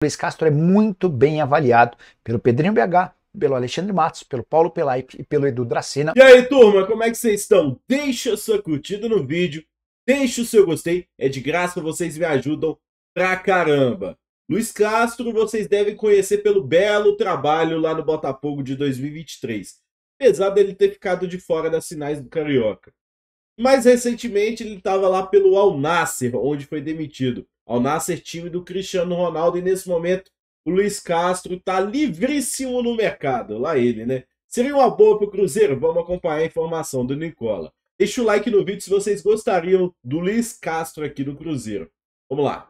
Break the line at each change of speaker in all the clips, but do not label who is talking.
Luiz Castro é muito bem avaliado pelo Pedrinho BH, pelo Alexandre Matos, pelo Paulo Pelaipe e pelo Edu Dracena.
E aí, turma, como é que vocês estão? Deixa sua curtida no vídeo, deixa o seu gostei, é de graça, vocês me ajudam pra caramba. Luiz Castro vocês devem conhecer pelo belo trabalho lá no Botafogo de 2023, apesar dele ter ficado de fora das finais do Carioca. Mais recentemente ele estava lá pelo Al Nassr, onde foi demitido. Al Nassr, time do Cristiano Ronaldo, e nesse momento o Luiz Castro está livríssimo no mercado. Lá ele, né? Seria uma boa para o Cruzeiro? Vamos acompanhar a informação do Nicola. Deixa o like no vídeo se vocês gostariam do Luiz Castro aqui no Cruzeiro. Vamos lá.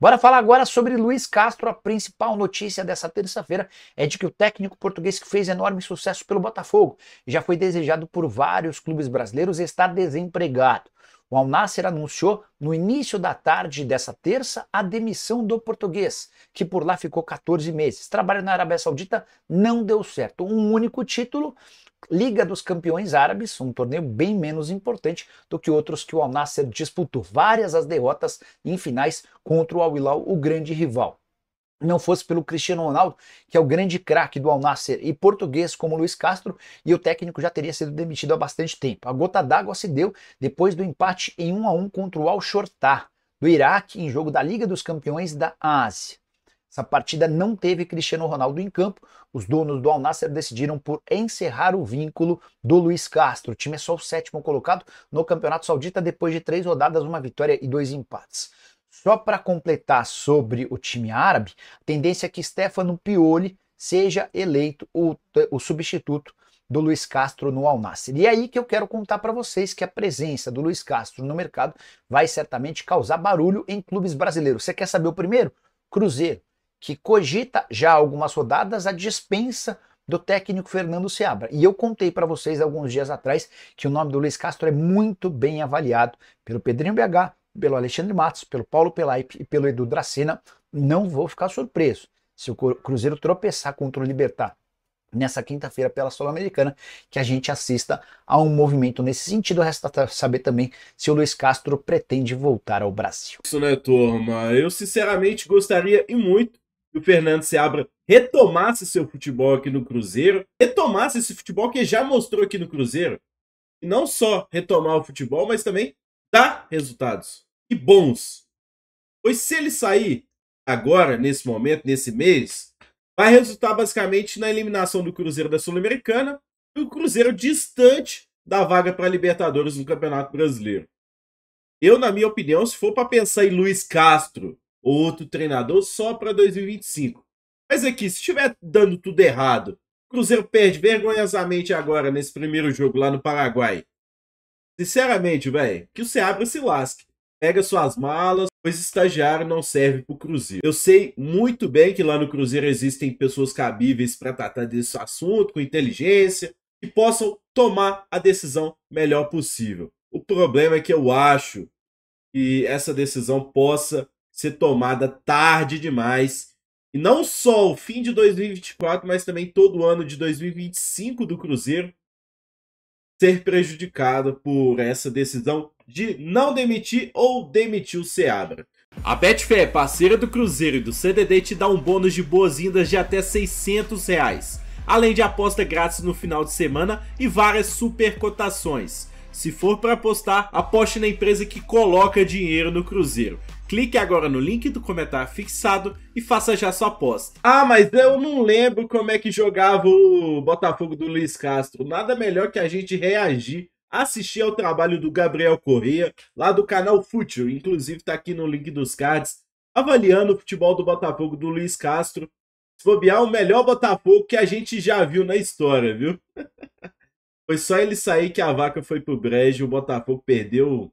Bora falar agora sobre Luiz Castro. A principal notícia dessa terça-feira é de que o técnico português, que fez enorme sucesso pelo Botafogo e já foi desejado por vários clubes brasileiros, está desempregado. O Al Nassr anunciou no início da tarde dessa terça a demissão do português, que por lá ficou 14 meses. Trabalho na Arábia Saudita não deu certo. Um único título, Liga dos Campeões Árabes, um torneio bem menos importante do que outros que o Al Nassr disputou. Várias as derrotas em finais contra o Al Hilal, o grande rival. Não fosse pelo Cristiano Ronaldo, que é o grande craque do Al Nassr, e português como Luiz Castro, e o técnico já teria sido demitido há bastante tempo. A gota d'água se deu depois do empate em 1-1 contra o Al Shortah, do Iraque, em jogo da Liga dos Campeões da Ásia. Essa partida não teve Cristiano Ronaldo em campo. Os donos do Al Nassr decidiram por encerrar o vínculo do Luiz Castro. O time é só o 7º colocado no Campeonato Saudita depois de 3 rodadas, 1 vitória e 2 empates. Só para completar sobre o time árabe, a tendência é que Stefano Pioli seja eleito o substituto do Luiz Castro no Al Nassr. E é aí que eu quero contar para vocês que a presença do Luiz Castro no mercado vai certamente causar barulho em clubes brasileiros. Você quer saber o primeiro? Cruzeiro, que cogita já há algumas rodadas a dispensa do técnico Fernando Seabra. E eu contei para vocês alguns dias atrás que o nome do Luiz Castro é muito bem avaliado pelo Pedrinho BH, pelo Alexandre Matos, pelo Paulo Pelaipe e pelo Edu Dracena. Não vou ficar surpreso se o Cruzeiro tropeçar contra o Libertad nessa quinta-feira pela Sul-Americana, que a gente assista a um movimento nesse sentido. Resta saber também se o Luiz Castro pretende voltar ao Brasil.
Isso, né, turma? Eu sinceramente gostaria e muito que o Fernando Seabra retomasse seu futebol aqui no Cruzeiro, retomasse esse futebol que já mostrou aqui no Cruzeiro, e não só retomar o futebol, mas também dar resultados, e bons. Pois se ele sair agora, nesse momento, nesse mês, vai resultar basicamente na eliminação do Cruzeiro da Sul-Americana e o Cruzeiro distante da vaga para Libertadores no Campeonato Brasileiro. Eu, na minha opinião, se for para pensar em Luiz Castro ou outro treinador, só para 2025. Mas aqui, se estiver dando tudo errado, o Cruzeiro perde vergonhosamente agora nesse primeiro jogo lá no Paraguai. Sinceramente, velho, que o Seabra se lasque. Pega suas malas, pois estagiário não serve pro Cruzeiro. Eu sei muito bem que lá no Cruzeiro existem pessoas cabíveis para tratar desse assunto, com inteligência, que possam tomar a decisão melhor possível. O problema é que eu acho que essa decisão possa ser tomada tarde demais. E não só o fim de 2024, mas também todo o ano de 2025 do Cruzeiro ser prejudicado por essa decisão de não demitir ou demitir o Seabra. A Betfair, parceira do Cruzeiro e do CDD, te dá um bônus de boas-vindas de até R$600, além de aposta grátis no final de semana e várias super cotações. Se for para apostar, aposte na empresa que coloca dinheiro no Cruzeiro. Clique agora no link do comentário fixado e faça já sua aposta. Ah, mas eu não lembro como é que jogava o Botafogo do Luiz Castro. Nada melhor que a gente reagir, assistir ao trabalho do Gabriel Corrêa, lá do canal Fútil. Inclusive tá aqui no link dos cards, avaliando o futebol do Botafogo do Luiz Castro. Se bobear, o melhor Botafogo que a gente já viu na história, viu? Foi só ele sair que a vaca foi pro brejo, o Botafogo perdeu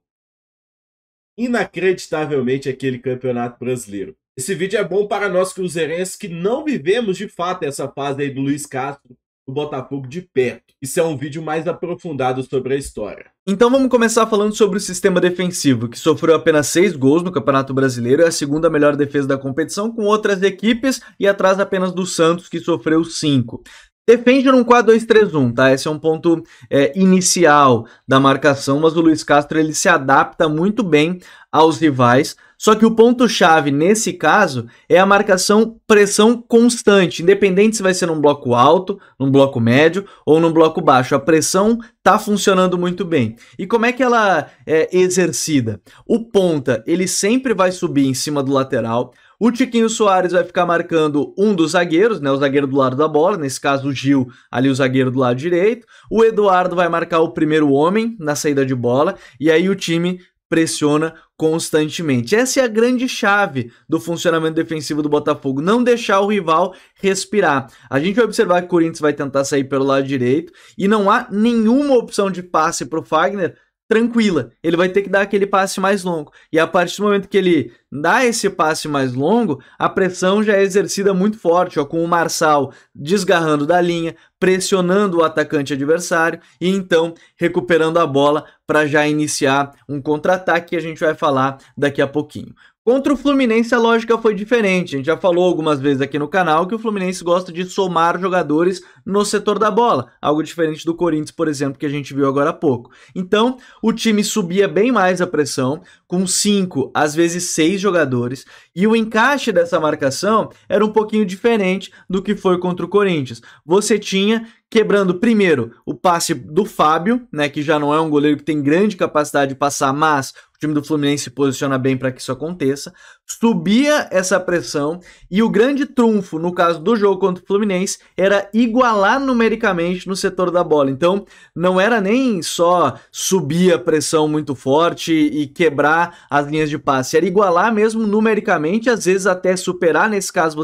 inacreditavelmente aquele campeonato brasileiro. Esse vídeo é bom para nós cruzeirenses que não vivemos de fato essa fase aí do Luiz Castro, do Botafogo de perto. Isso é um vídeo mais aprofundado sobre a história.
Então vamos começar falando sobre o sistema defensivo, que sofreu apenas 6 gols no Campeonato Brasileiro, é a segunda melhor defesa da competição, com outras equipes, e atrás apenas do Santos, que sofreu 5. Defende num 4-2-3-1, tá? Esse é um ponto inicial da marcação, mas o Luiz Castro ele se adapta muito bem aos rivais, Só que o ponto-chave nesse caso é a marcação pressão constante, independente se vai ser num bloco alto, num bloco médio ou num bloco baixo. A pressão tá funcionando muito bem. E como é que ela é exercida? O ponta, ele sempre vai subir em cima do lateral. O Tiquinho Soares vai ficar marcando um dos zagueiros, né, o zagueiro do lado da bola, nesse caso o Gil, ali o zagueiro do lado direito. O Eduardo vai marcar o primeiro homem na saída de bola, e aí o time pressiona constantemente. Essa é a grande chave do funcionamento defensivo do Botafogo, não deixar o rival respirar. A gente vai observar que o Corinthians vai tentar sair pelo lado direito e não há nenhuma opção de passe para o Fagner tranquila, ele vai ter que dar aquele passe mais longo, e a partir do momento que ele dá esse passe mais longo, a pressão já é exercida muito forte, ó, com o Marçal desgarrando da linha, pressionando o atacante adversário e então recuperando a bola para já iniciar um contra-ataque que a gente vai falar daqui a pouquinho. Contra o Fluminense a lógica foi diferente, a gente já falou algumas vezes aqui no canal que o Fluminense gosta de somar jogadores no setor da bola, algo diferente do Corinthians, por exemplo, que a gente viu agora há pouco. Então, o time subia bem mais a pressão, com 5, às vezes 6 jogadores, e o encaixe dessa marcação era um pouquinho diferente do que foi contra o Corinthians. Você tinha quebrando primeiro o passe do Fábio, né, que já não é um goleiro que tem grande capacidade de passar, mas o time do Fluminense se posiciona bem para que isso aconteça, subia essa pressão e o grande trunfo no caso do jogo contra o Fluminense era igualar numericamente no setor da bola. Então não era nem só subir a pressão muito forte e quebrar as linhas de passe, era igualar mesmo numericamente, às vezes até superar. Nesse caso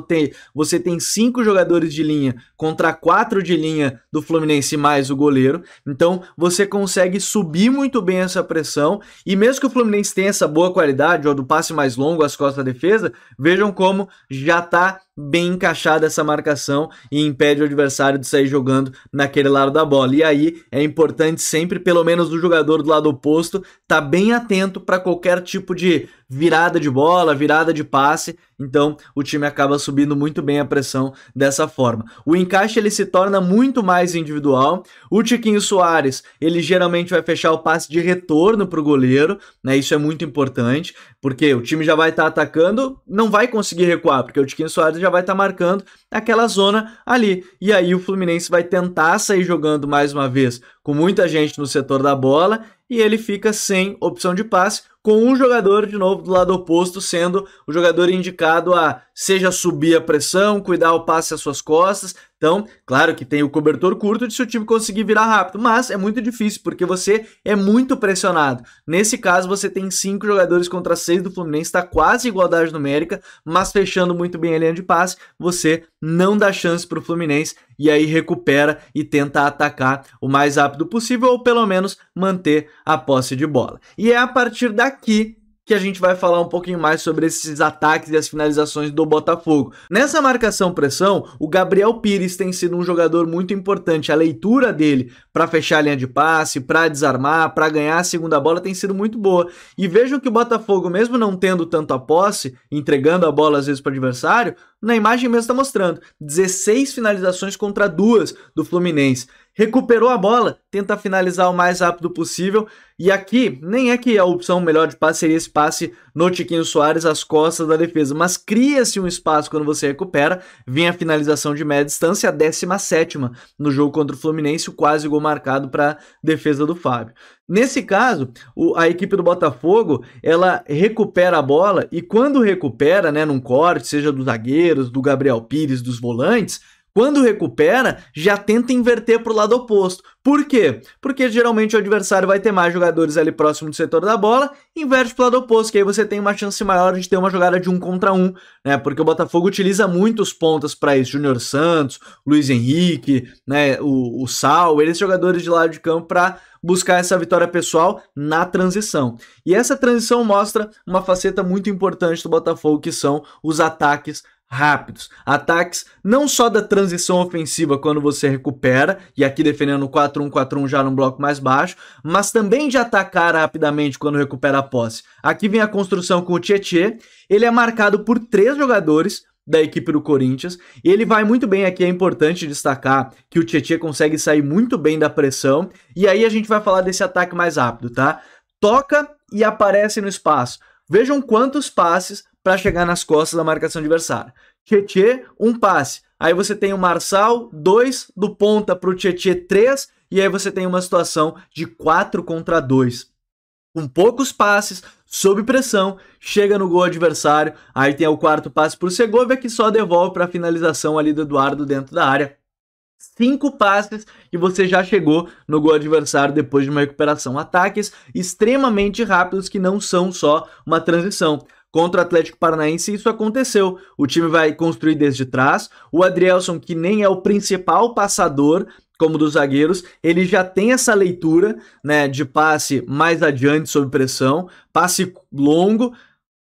você tem 5 jogadores de linha contra 4 de linha do Fluminense mais o goleiro, então você consegue subir muito bem essa pressão, e mesmo que o Fluminense tenha essa boa qualidade, ó, do passe mais longo às costas da defesa, vejam como já está bem encaixada essa marcação e impede o adversário de sair jogando naquele lado da bola. E aí é importante sempre, pelo menos o jogador do lado oposto, tá bem atento para qualquer tipo de virada de bola, virada de passe. Então o time acaba subindo muito bem a pressão dessa forma. O encaixe ele se torna muito mais individual. O Tiquinho Soares, ele geralmente vai fechar o passe de retorno para o goleiro, né? Isso é muito importante, porque o time já vai estar atacando, não vai conseguir recuar, porque o Tiquinho Soares já vai estar marcando aquela zona ali. E aí o Fluminense vai tentar sair jogando mais uma vez com muita gente no setor da bola e ele fica sem opção de passe, com um jogador de novo do lado oposto sendo o jogador indicado a seja subir a pressão, cuidar o passe às suas costas. Então, claro que tem o cobertor curto de se o time conseguir virar rápido, mas é muito difícil porque você é muito pressionado. Nesse caso, você tem 5 jogadores contra 6 do Fluminense, está quase igualdade numérica, mas fechando muito bem a linha de passe, você não dá chance para o Fluminense e aí recupera e tenta atacar o mais rápido possível ou pelo menos manter a posse de bola. E é a partir daqui que a gente vai falar um pouquinho mais sobre esses ataques e as finalizações do Botafogo. Nessa marcação-pressão, o Gabriel Pires tem sido um jogador muito importante. A leitura dele para fechar a linha de passe, para desarmar, para ganhar a segunda bola tem sido muito boa. E vejam que o Botafogo, mesmo não tendo tanto a posse, entregando a bola às vezes para o adversário, na imagem mesmo está mostrando 16 finalizações contra 2 do Fluminense. Recuperou a bola, tenta finalizar o mais rápido possível, e aqui nem é que a opção melhor de passe seria esse passe no Tiquinho Soares às costas da defesa, mas cria-se um espaço quando você recupera, vem a finalização de média distância, a 17ª no jogo contra o Fluminense, o quase gol marcado para a defesa do Fábio. Nesse caso, a equipe do Botafogo, ela recupera a bola, e quando recupera, né, num corte, seja dos zagueiros, do Gabriel Pires, dos volantes, quando recupera, já tenta inverter para o lado oposto. Por quê? Porque geralmente o adversário vai ter mais jogadores ali próximo do setor da bola, inverte para o lado oposto, que aí você tem uma chance maior de ter uma jogada de 1 contra 1, né? Porque o Botafogo utiliza muitos pontas para isso, Júnior Santos, Luiz Henrique, né? o Sal, eles jogadores de lado de campo para buscar essa vitória pessoal na transição. E essa transição mostra uma faceta muito importante do Botafogo, que são os ataques rápidos. Ataques não só da transição ofensiva quando você recupera, e aqui defendendo o 4-1-4-1 já num bloco mais baixo, mas também de atacar rapidamente quando recupera a posse. Aqui vem a construção com o Tietê, ele é marcado por 3 jogadores da equipe do Corinthians, e ele vai muito bem. Aqui é importante destacar que o Tietê consegue sair muito bem da pressão, e aí a gente vai falar desse ataque mais rápido, tá? Toca e aparece no espaço. Vejam quantos passes para chegar nas costas da marcação adversária. Tietê, 1 passe. Aí você tem o Marçal, 2, do ponta para o Tietê, 3, e aí você tem uma situação de 4 contra 2. Com poucos passes, sob pressão, chega no gol adversário, aí tem o 4º passe para o Segovia, que só devolve para a finalização ali do Eduardo dentro da área. 5 passes e você já chegou no gol adversário depois de uma recuperação. Ataques extremamente rápidos que não são só uma transição. Contra o Atlético Paranaense isso aconteceu. O time vai construir desde trás. O Adrielson, que nem é o principal passador, como dos zagueiros, ele já tem essa leitura, né, de passe mais adiante sob pressão, passe longo,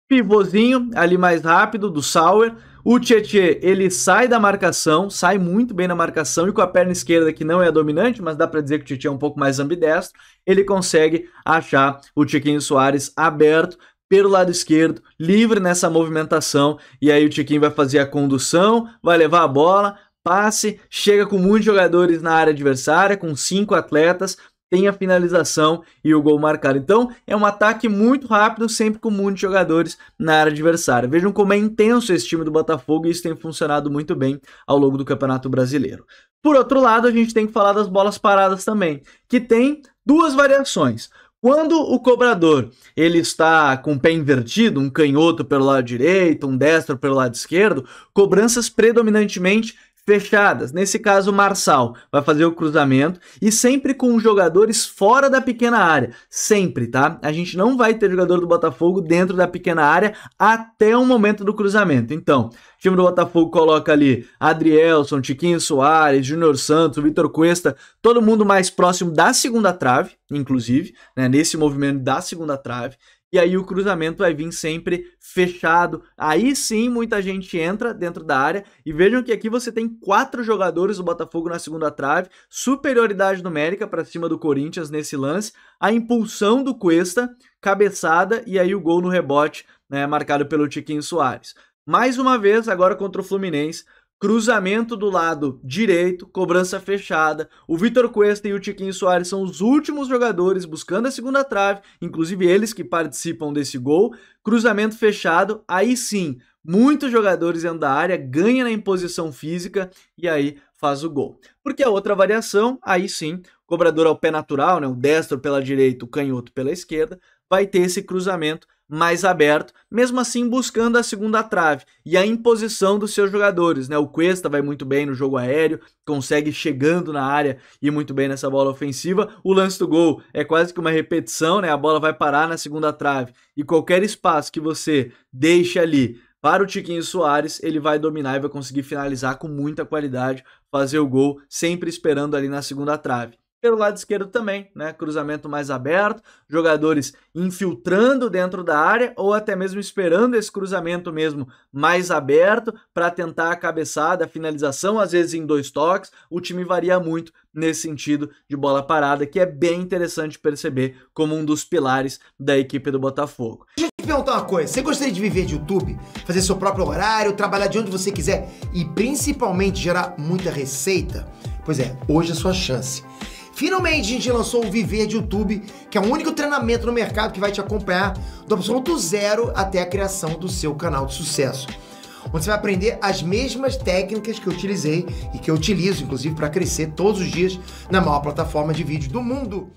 pivôzinho ali mais rápido do Sauer. O Tietê, ele sai da marcação, sai muito bem na marcação e com a perna esquerda, que não é a dominante, mas dá para dizer que o Tietê é um pouco mais ambidestro, ele consegue achar o Tiquinho Soares aberto pelo lado esquerdo, livre nessa movimentação, e aí o Tiquinho vai fazer a condução, vai levar a bola, passe, chega com muitos jogadores na área adversária, com 5 atletas, tem a finalização e o gol marcado. Então, é um ataque muito rápido, sempre com muitos jogadores na área adversária. Vejam como é intenso esse time do Botafogo e isso tem funcionado muito bem ao longo do Campeonato Brasileiro. Por outro lado, a gente tem que falar das bolas paradas também, que tem 2 variações. Quando o cobrador ele está com o pé invertido, um canhoto pelo lado direito, um destro pelo lado esquerdo, cobranças predominantemente fechadas. Nesse caso, o Marçal vai fazer o cruzamento e sempre com os jogadores fora da pequena área. Sempre, tá? A gente não vai ter jogador do Botafogo dentro da pequena área até o momento do cruzamento. Então, o time do Botafogo coloca ali Adrielson, Tiquinho Soares, Júnior Santos, Vitor Cuesta, todo mundo mais próximo da segunda trave, inclusive, né, nesse movimento da segunda trave. E aí o cruzamento vai vir sempre fechado. Aí sim muita gente entra dentro da área. E vejam que aqui você tem 4 jogadores do Botafogo na segunda trave. Superioridade numérica para cima do Corinthians nesse lance. A impulsão do Cuesta, cabeçada e aí o gol no rebote, né, marcado pelo Tiquinho Soares. Mais uma vez, agora contra o Fluminense. Cruzamento do lado direito, cobrança fechada. O Vitor Cuesta e o Tiquinho Soares são os últimos jogadores buscando a segunda trave, inclusive eles que participam desse gol. Cruzamento fechado, aí sim, muitos jogadores dentro da área, ganha na imposição física e aí faz o gol. Porque a outra variação, aí sim, cobrador ao pé natural, né, o destro pela direita, o canhoto pela esquerda, vai ter esse cruzamento mais aberto, mesmo assim buscando a segunda trave e a imposição dos seus jogadores, né? O Cuesta vai muito bem no jogo aéreo, consegue chegando na área e muito bem nessa bola ofensiva. O lance do gol é quase que uma repetição, né? A bola vai parar na segunda trave e qualquer espaço que você deixe ali para o Tiquinho Soares, ele vai dominar e vai conseguir finalizar com muita qualidade, fazer o gol, sempre esperando ali na segunda trave. Pelo lado esquerdo também, né? Cruzamento mais aberto, jogadores infiltrando dentro da área ou até mesmo esperando esse cruzamento mesmo mais aberto para tentar a cabeçada, a finalização, às vezes em 2 toques. O time varia muito nesse sentido de bola parada, que é bem interessante perceber como um dos pilares da equipe do Botafogo.
Deixa eu te perguntar uma coisa, você gostaria de viver de YouTube, fazer seu próprio horário, trabalhar de onde você quiser e principalmente gerar muita receita? Pois é, hoje é a sua chance. Finalmente a gente lançou o Viver de YouTube, que é o único treinamento no mercado que vai te acompanhar do absoluto zero até a criação do seu canal de sucesso. Onde você vai aprender as mesmas técnicas que eu utilizei e que eu utilizo, inclusive, para crescer todos os dias na maior plataforma de vídeo do mundo.